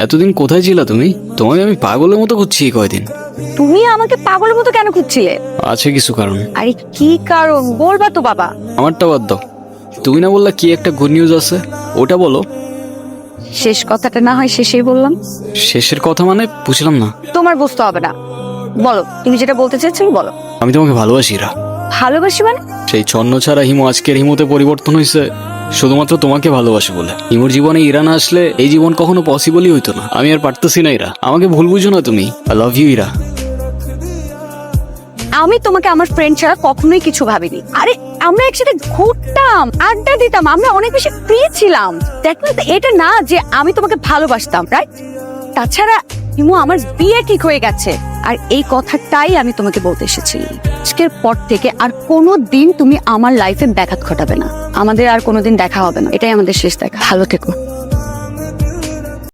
এতদিন কোথায় ছিলা তুমি? তোমাকে আমি পাগলের মতো খুঁজছি এই কয়দিন। তুমি আমাকে পাগলের মতো কেন খুঁজছিলে? আছে কিছু কারণ। আরে কি কারণ বলবা তো বাবা। আমারটা বাদ দাও, তুমি না বললা কি একটা গুড নিউজ আছে, ওটা বলো। শেষ কথাটা না হয় শেষেই বললাম। শেষের কথা মানে বুঝলাম না। তোমার বুঝতে হবে না, বলো তুমি যেটা বলতে চাইছিলে বলো। আমি তোমাকে ভালোবাসি ইরা। ভালোবাসি মানে? সেই ছন্ন ছাড়া হিমু আজকের হিমুতে পরিবর্তন হয়েছে শুধুমাত্র তোমাকে ভালোবাসে বলে। হিমুর জীবনে ইরা না আসলে এই জীবন কখনো পসিবলই হইতো না। আমি আর পারতেছি না ইরা, আমাকে ভুল বুঝো না তুমি। I love you Ira. আমি তোমাকে আমার ফ্রেন্ড ছাড়া কখনোই কিছু ভাবিনি। আরে আমরা একসাথে ঘুরতাম, আড্ডা দিতাম, আমরা অনেক বেশি ফ্রি ছিলাম। দেখো এটা না যে আমি তোমাকে ভালোবাসতাম, রাইট? তাছাড়া হিমু আমার বিয়ে ঠিক হয়ে গেছে, আর এই কথাটাই আমি তোমাকে বলতে এসেছি। আজকের পর থেকে আর কোনো দিন তুমি আমার লাইফে ব্যাঘাত ঘটাবে না। আমাদের আর কোনোদিন দেখা হবে না, এটাই আমাদের শেষ দেখা। ভালো থেকো।